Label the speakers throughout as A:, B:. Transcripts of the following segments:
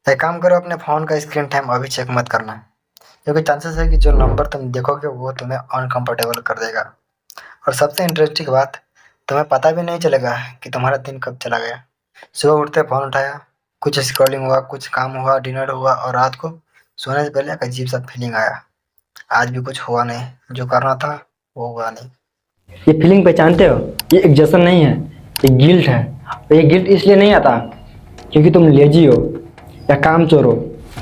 A: एक काम करो, अपने फ़ोन का स्क्रीन टाइम अभी चेक मत करना, क्योंकि चांसेस है कि जो नंबर तुम देखोगे वो तुम्हें अनकंफर्टेबल कर देगा। और सबसे इंटरेस्टिंग बात, तुम्हें पता भी नहीं चलेगा कि तुम्हारा दिन कब चला गया। सुबह उठते फ़ोन उठाया, कुछ स्क्रॉलिंग हुआ, कुछ काम हुआ, डिनर हुआ और रात को सोने से पहले एक अजीब-सा फीलिंग आया, आज भी कुछ हुआ नहीं, जो करना था वो हुआ नहीं।
B: ये फीलिंग पहचानते हो? ये एग्जॉशन नहीं है, ये गिल्ट है। और ये गिल्ट इसलिए नहीं आता क्योंकि तुम लेजी हो या काम चोर हो।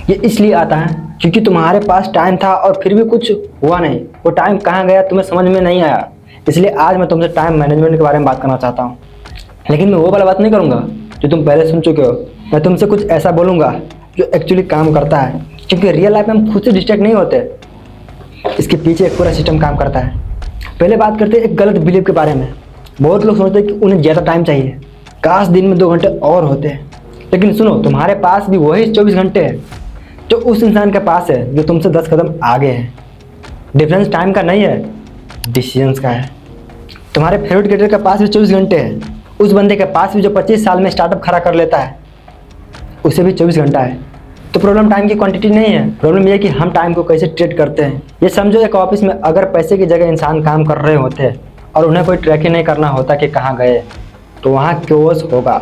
B: ये इसलिए आता है क्योंकि तुम्हारे पास टाइम था और फिर भी कुछ हुआ नहीं। वो टाइम कहाँ गया तुम्हें समझ में नहीं आया। इसलिए आज मैं तुमसे टाइम मैनेजमेंट के बारे में बात करना चाहता हूँ, लेकिन मैं वो वाला बात नहीं करूँगा जो तुम पहले सुन चुके हो। मैं तुमसे कुछ ऐसा बोलूँगा जो एक्चुअली काम करता है, क्योंकि रियल लाइफ में हम खुद से डिस्ट्रैक्ट नहीं होते। इसके पीछे एक पूरा सिस्टम काम करता है। पहले बात करते हैं एक गलत बिलीव के बारे में। बहुत लोग सोचते हैं कि उन्हें ज़्यादा टाइम चाहिए, काश दिन में 2 घंटे और होते। लेकिन सुनो, तुम्हारे पास भी वही 24 घंटे हैं जो उस इंसान के पास है जो तुमसे 10 कदम आगे है। डिफरेंस टाइम का नहीं है, डिसीजंस का है। तुम्हारे फेवरेट क्रिकेटर के पास भी 24 घंटे है, उस बंदे के पास भी जो 25 साल में स्टार्टअप खड़ा कर लेता है उसे भी 24 घंटा है। तो प्रॉब्लम टाइम की क्वांटिटी नहीं है, प्रॉब्लम ये है कि हम टाइम को कैसे ट्रीट करते हैं। ये समझो, एक ऑफिस में अगर पैसे की जगह इंसान काम कर रहे होते और उन्हें कोई ट्रैक ही नहीं करना होता कि कहाँ गए, तो वहाँ क्योस होगा।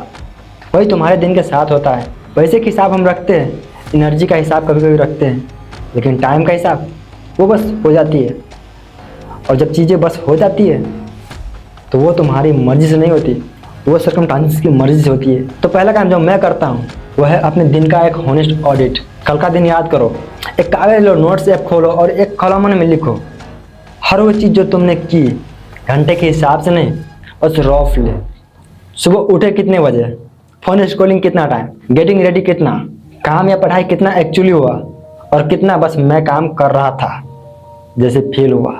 B: वही तुम्हारे दिन के साथ होता है। पैसे का हिसाब हम रखते हैं, एनर्जी का हिसाब कभी कभी रखते हैं, लेकिन टाइम का हिसाब वो बस हो जाती है। और जब चीज़ें बस हो जाती है तो वो तुम्हारी मर्जी से नहीं होती, वो सर्कमस्टांसेस की मर्जी से होती है। तो पहला काम जो मैं करता हूँ वह है अपने दिन का एक हॉनेस्ट ऑडिट। कल का दिन याद करो, एक कागज लो, नोट्स ऐप खोलो और एक कॉलम में लिखो हर वो चीज़ जो तुमने की, घंटे के हिसाब से नहीं, बस रफली। सुबह उठे कितने बजे, फोन स्क्रॉलिंग कितना टाइम, गेटिंग रेडी कितना, काम या पढ़ाई कितना एक्चुअली हुआ और कितना बस मैं काम कर रहा था जैसे फील हुआ।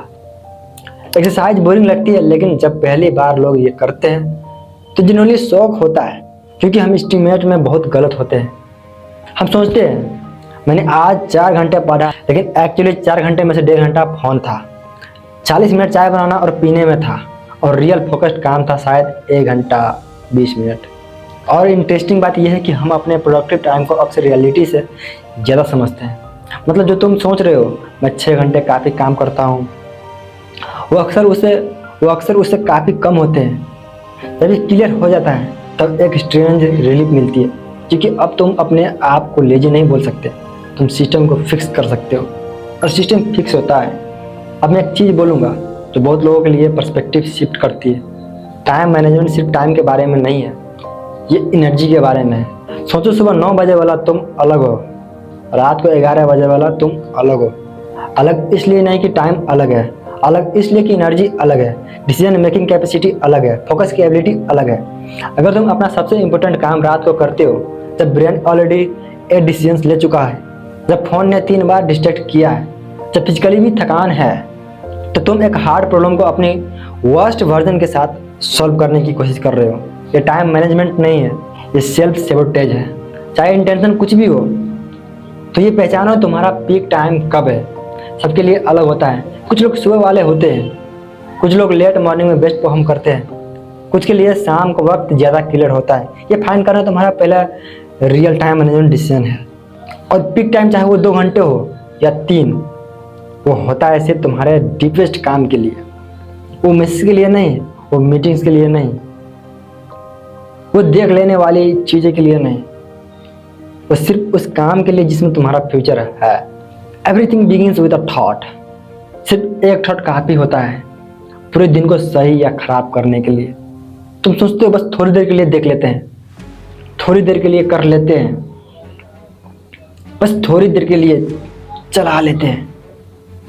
B: एक्सरसाइज बोरिंग लगती है, लेकिन जब पहली बार लोग ये करते हैं तो जनरली शौक होता है, क्योंकि हम एस्टिमेट में बहुत गलत होते हैं। हम सोचते हैं मैंने आज 4 घंटे पढ़ा, लेकिन एक्चुअली 4 घंटे में से 1.5 घंटा फोन था, 40 मिनट चाय बनाना और पीने में था, और रियल फोकस्ड काम था शायद 1 घंटा 20 मिनट। और इंटरेस्टिंग बात यह है कि हम अपने प्रोडक्टिव टाइम को अक्सर रियलिटी से ज़्यादा समझते हैं। मतलब जो तुम सोच रहे हो मैं 6 घंटे काफ़ी काम करता हूँ, वो अक्सर उससे काफ़ी कम होते हैं। जब ये क्लियर हो जाता है तब एक स्ट्रेंज रिलीफ मिलती है, क्योंकि अब तुम अपने आप को लेजी नहीं बोल सकते, तुम सिस्टम को फिक्स कर सकते हो और सिस्टम फिक्स होता है। अब मैं एक चीज़ बोलूँगा जो बहुत लोगों के लिए पर्सपेक्टिव शिफ्ट करती है। टाइम मैनेजमेंट सिर्फ टाइम के बारे में नहीं है, ये एनर्जी के बारे में है। सोचो, सुबह 9 बजे वाला तुम अलग हो, रात को 11 बजे वाला तुम अलग हो। अलग इसलिए नहीं कि टाइम अलग है, अलग इसलिए कि एनर्जी अलग है, डिसीजन मेकिंग कैपेसिटी अलग है, फोकस की एबिलिटी अलग है। अगर तुम अपना सबसे इंपॉर्टेंट काम रात को करते हो जब ब्रेन ऑलरेडी 8 डिसीजंस ले चुका है, जब फोन ने 3 बार डिस्ट्रैक्ट किया है, जब फिजिकली भी थकान है, तो तुम एक हार्ड प्रॉब्लम को अपनी वर्स्ट वर्जन के साथ सॉल्व करने की कोशिश कर रहे हो। ये टाइम मैनेजमेंट नहीं है, ये सेल्फ सेबोटेज है। चाहे इंटेंशन कुछ भी हो, तो ये पहचानो तुम्हारा पीक टाइम कब है। सबके लिए अलग होता है। कुछ लोग सुबह वाले होते हैं, कुछ लोग लेट मॉर्निंग में बेस्ट परफॉर्म करते हैं, कुछ के लिए शाम का वक्त ज़्यादा क्लियर होता है। ये फाइन करना तुम्हारा पहला रियल टाइम मैनेजमेंट डिसीजन है। और पिक टाइम चाहे वो 2 घंटे हो या 3, वो होता है सिर्फ तुम्हारे डीपेस्ट काम के लिए, वो मैसेज के लिए नहीं, वो मीटिंग्स के लिए नहीं, वो देख लेने वाली चीज़ें के लिए नहीं, वो सिर्फ उस काम के लिए जिसमें तुम्हारा फ्यूचर है। Everything begins with a thought. सिर्फ एक थॉट काफ़ी होता है पूरे दिन को सही या खराब करने के लिए। तुम सोचते हो बस थोड़ी देर के लिए देख लेते हैं, थोड़ी देर के लिए कर लेते हैं, बस थोड़ी देर के लिए चला लेते हैं।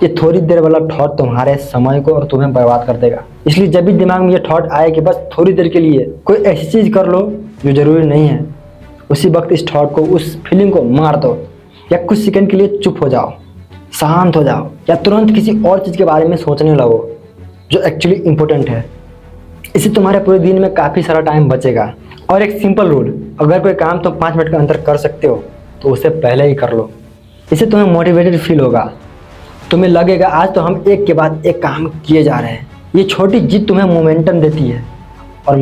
B: ये थोड़ी देर वाला थॉट तुम्हारे समय को और तुम्हें बर्बाद कर देगा। इसलिए जब भी दिमाग में ये थॉट आए कि बस थोड़ी देर के लिए कोई ऐसी चीज़ कर लो जो ज़रूरी नहीं है, उसी वक्त इस थॉट को, उस फीलिंग को मार दो, या कुछ सेकंड के लिए चुप हो जाओ, शांत हो जाओ, या तुरंत किसी और चीज़ के बारे में सोचने लगो जो एक्चुअली इम्पोर्टेंट है। इससे तुम्हारे पूरे दिन में काफ़ी सारा टाइम बचेगा। और एक सिंपल रूल, अगर कोई काम तुम 5 मिनट के अंदर कर सकते हो तो उसे पहले ही कर लो। इससे तुम्हें मोटिवेटेड फील होगा, तुम्हें लगेगा आज तो हम एक के बाद एक काम किए जा रहे हैं। ये छोटी जीत तुम्हें मोमेंटम देती है, और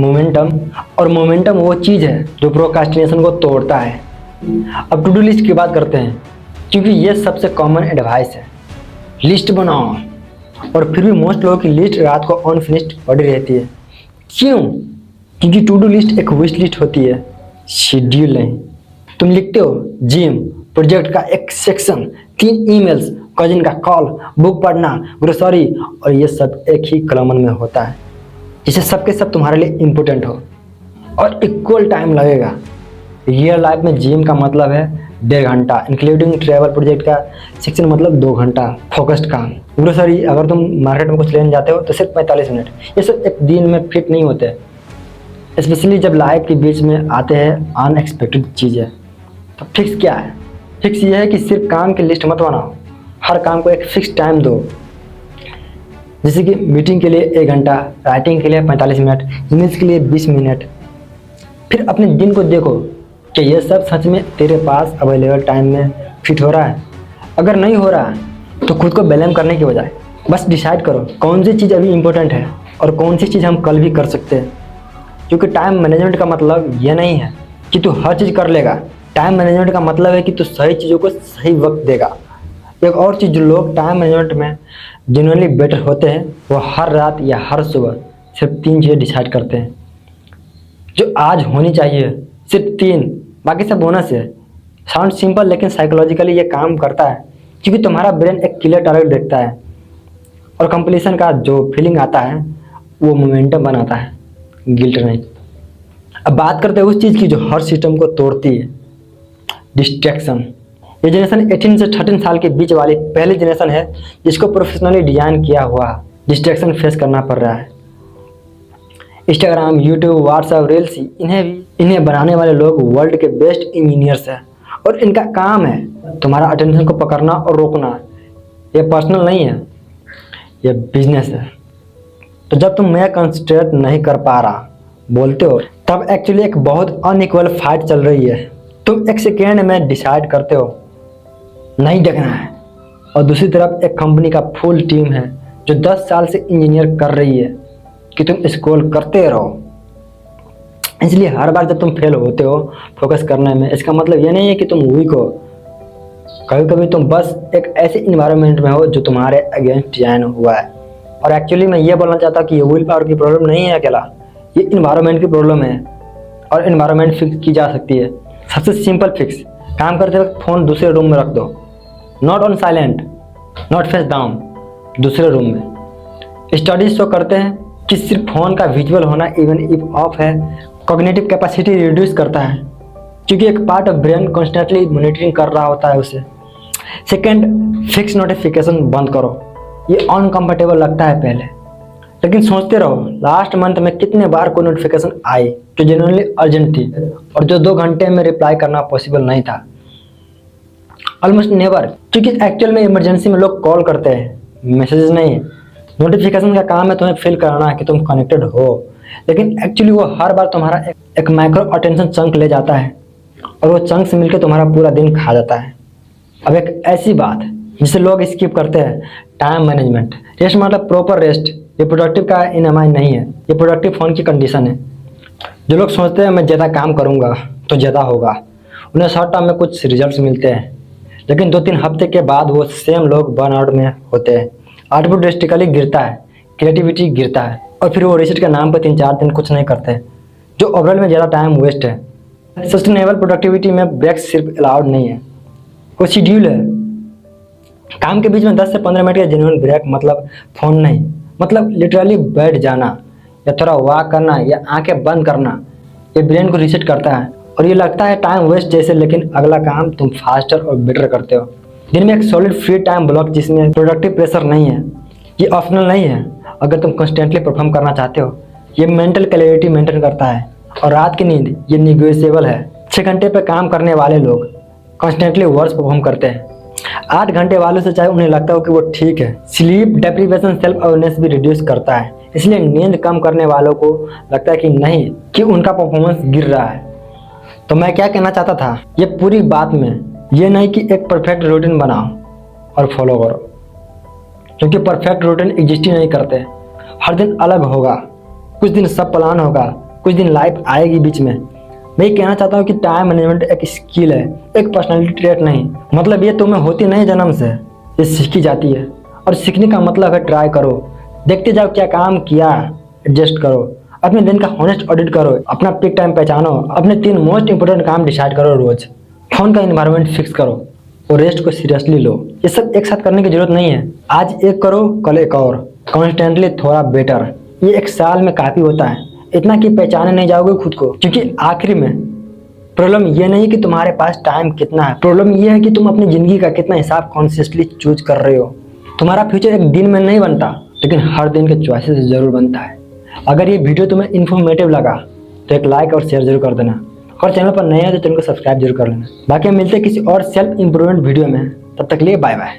B: मोमेंटम वो चीज़ है जो प्रोक्रास्टिनेशन को तोड़ता है। अब टू डू लिस्ट की बात करते हैं, क्योंकि ये सबसे कॉमन एडवाइस है। लिस्ट बनाओ, और फिर भी मोस्ट लोगों की लिस्ट रात को अनफिनिश्ड पड़ी रहती है। क्यों? क्योंकि टू डू लिस्ट एक विश लिस्ट होती है, शेड्यूल नहीं। तुम लिखते हो जिम, प्रोजेक्ट का एक सेक्शन, 3 ईमेल्स, कजिन का कॉल, बुक पढ़ना, ग्रोसरी, और ये सब एक ही कॉलम में होता है, जिससे सबके सब तुम्हारे लिए इम्पोर्टेंट हो और इक्वल टाइम लगेगा। रियल लाइफ में जिम का मतलब है 1.5 घंटा, इंक्लूडिंग ट्रैवल, प्रोजेक्ट का सेक्शन मतलब 2 घंटा फोकस्ड काम। ग्रोसरी, अगर तुम मार्केट में कुछ लेने जाते हो तो सिर्फ 45 मिनट। ये सब एक दिन में फिट नहीं होते, स्पेशली जब लाइफ के बीच में आते हैं अनएक्सपेक्टेड चीज़ें। तो फिक्स क्या है? फिक्स ये है कि सिर्फ काम की लिस्ट मत बनाओ, हर काम को एक फिक्स टाइम दो। जैसे कि मीटिंग के लिए 1 घंटा, राइटिंग के लिए 45 मिनट, ईमेल्स के लिए 20 मिनट। फिर अपने दिन को देखो कि ये सब सच में तेरे पास अवेलेबल टाइम में फिट हो रहा है। अगर नहीं हो रहा तो खुद को ब्लेम करने के बजाय बस डिसाइड करो कौन सी चीज़ अभी इम्पोर्टेंट है और कौन सी चीज़ हम कल भी कर सकते हैं। क्योंकि टाइम मैनेजमेंट का मतलब ये नहीं है कि तू हर चीज़ कर लेगा। टाइम मैनेजमेंट का मतलब है कि तू सही चीज़ों को सही वक्त देगा। एक और चीज़, जो लोग टाइम मैनेजमेंट में जेन्युइनली बेटर होते हैं, वो हर रात या हर सुबह सिर्फ 3 चीज़ें डिसाइड करते हैं जो आज होनी चाहिए, सिर्फ 3, बाकी सब बोनस है। साउंड सिंपल, लेकिन साइकोलॉजिकली ये काम करता है, क्योंकि तुम्हारा ब्रेन एक क्लियर टारगेट देखता है और कंप्लीशन का जो फीलिंग आता है वो मोमेंटम बनाता है, गिल्ट नहीं। अब बात करते हैं उस चीज़ की जो हर सिस्टम को तोड़ती है, डिस्ट्रैक्शन। ये जनरेशन 18 से 13 साल के बीच वाली पहली जनरेशन है जिसको प्रोफेशनली डिजाइन किया हुआ डिस्ट्रैक्शन फेस करना पड़ रहा है। इंस्टाग्राम, यूट्यूब, व्हाट्सएप, रील्स, इन्हें बनाने वाले लोग वर्ल्ड के बेस्ट इंजीनियर्स हैं और इनका काम है तुम्हारा अटेंशन को पकड़ना और रोकना। ये पर्सनल नहीं है, ये बिजनेस है। तो जब तुम मैं कंसंट्रेट नहीं कर पा रहा बोलते हो, तब एक्चुअली एक बहुत अनइक्वल फाइट चल रही है। तुम एक सेकेंड में डिसाइड करते हो नहीं देखना है, और दूसरी तरफ एक कंपनी का फुल टीम है जो 10 साल से इंजीनियर कर रही है कि तुम स्क्रॉल करते रहो। इसलिए हर बार जब तुम फेल होते हो फोकस करने में, इसका मतलब ये नहीं है कि तुम वीक हो। कभी कभी तुम बस एक ऐसे इन्वायरमेंट में हो जो तुम्हारे अगेंस्ट डिजाइन हुआ है। और एक्चुअली मैं ये बोलना चाहता हूँ कि ये विल पावर की प्रॉब्लम नहीं है अकेला, ये इन्वायरमेंट की प्रॉब्लम है और इन्वायरमेंट फिक्स की जा सकती है। सबसे सिंपल फिक्स, काम करते वक्त फ़ोन दूसरे रूम में रख दो, not on silent, not face down, दूसरे रूम में। स्टडीज शो करते हैं कि सिर्फ फ़ोन का विजुअल होना इवन इफ ऑफ है कॉग्निटिव कैपेसिटी रिड्यूस करता है, क्योंकि एक part of brain constantly monitoring कर रहा होता है उसे। सेकेंड, फिक्स नोटिफिकेशन बंद करो। ये अनकंफर्टेबल लगता है पहले, लेकिन सोचते रहो लास्ट मंथ में कितने बार कोई नोटिफिकेशन आई जो जेन्युइनली अर्जेंट थी और जो 2 घंटे में रिप्लाई करना पॉसिबल नहीं था। ऑलमोस्ट नेवर, क्योंकि एक्चुअल में इमरजेंसी में लोग कॉल करते हैं, मैसेजेस नहीं। नोटिफिकेशन का काम है तुम्हें फील कराना कि तुम कनेक्टेड हो, लेकिन एक्चुअली वो हर बार तुम्हारा एक माइक्रो अटेंशन चंक ले जाता है और वो चंक से मिलकर तुम्हारा पूरा दिन खा जाता है। अब एक ऐसी बात जिसे लोग स्किप करते हैं, टाइम मैनेजमेंट। रेस्ट मतलब प्रॉपर रेस्ट, ये प्रोडक्टिव का इनमाइन नहीं है, ये प्रोडक्टिव फोन की कंडीशन है। जो लोग सोचते हैं मैं ज़्यादा काम करूँगा तो ज़्यादा होगा, उन्हें शॉर्ट टर्म में कुछ रिजल्ट्स मिलते हैं, लेकिन 2-3 हफ्ते के बाद वो सेम लोग बर्नआउट में होते हैं। आउटपुट ड्रास्टिकली गिरता है, क्रिएटिविटी गिरता है और फिर वो रिसर्च के नाम पर 3-4 दिन कुछ नहीं करते, जो ओवरऑल में ज़्यादा टाइम वेस्ट है। सस्टेनेबल प्रोडक्टिविटी में ब्रेक सिर्फ अलाउड नहीं है, कोई शेड्यूल है। काम के बीच में 10 से 15 मिनट का जेन्युइन ब्रेक, मतलब फ़ोन नहीं, मतलब लिटरली बैठ जाना या थोड़ा वॉक करना या आंखें बंद करना, ये ब्रेन को रीसेट करता है और ये लगता है टाइम वेस्ट जैसे, लेकिन अगला काम तुम फास्टर और बेटर करते हो। दिन में एक सॉलिड फ्री टाइम ब्लॉक जिसमें प्रोडक्टिव प्रेशर नहीं है, ये ऑप्शनल नहीं है अगर तुम कंस्टेंटली परफॉर्म करना चाहते हो। ये मेंटल क्लैरिटी मेंटेन करता है। और रात की नींद ये निगोशिएबल है। 6 घंटे पर काम करने वाले लोग कॉन्स्टेंटली वर्स परफॉर्म करते हैं। 8 घंटे वालों से चाहे उन्हें लगता हो कि वो ठीक है। स्लीप डेप्रीवेशन सेल्फ अवेयरनेस भी रिड्यूस करता है, इसलिए नींद कम करने वालों को लगता है कि नहीं, कि उनका परफॉर्मेंस गिर रहा है। तो मैं क्या कहना चाहता था ये पूरी बात में, ये नहीं कि एक परफेक्ट रूटीन बनाओ और फॉलो करो, क्योंकि परफेक्ट रूटीन एग्जिस्ट ही नहीं करते। हर दिन अलग होगा, कुछ दिन सब प्लान होगा, कुछ दिन लाइफ आएगी बीच में, मैं ये कहना चाहता हूँ कि टाइम मैनेजमेंट एक स्किल है, एक पर्सनालिटी ट्रेट नहीं। मतलब ये तुम्हें होती नहीं जन्म से, ये सीखी जाती है। और सीखने का मतलब है ट्राई करो, देखते जाओ क्या काम किया, एडजस्ट करो, अपने दिन का हॉनेस्ट ऑडिट करो, अपना पीक टाइम पहचानो, अपने 3 मोस्ट इंपोर्टेंट काम डिसाइड करो रोज, फोन का इन्वायरमेंट फिक्स करो और रेस्ट को सीरियसली लो। ये सब एक साथ करने की जरूरत नहीं है, आज एक करो कल एक और, कॉन्स्टेंटली थोड़ा बेटर। ये एक साल में काफी होता है, इतना कि पहचाने नहीं जाओगे खुद को। क्योंकि आखिरी में प्रॉब्लम ये नहीं कि तुम्हारे पास टाइम कितना है, प्रॉब्लम ये है कि तुम अपनी जिंदगी का कितना हिसाब कॉन्शियसली चूज कर रहे हो। तुम्हारा फ्यूचर एक दिन में नहीं बनता, लेकिन हर दिन के चॉइसेस से जरूर बनता है। अगर ये वीडियो तुम्हें इन्फॉर्मेटिव लगा तो एक लाइक और शेयर जरूर कर देना, और चैनल पर नए हैं तो चैनल को सब्सक्राइब जरूर कर लेना। बाकी हम मिलते हैं किसी और सेल्फ इंप्रूवमेंट वीडियो में, तब तक के लिए बाय बाय।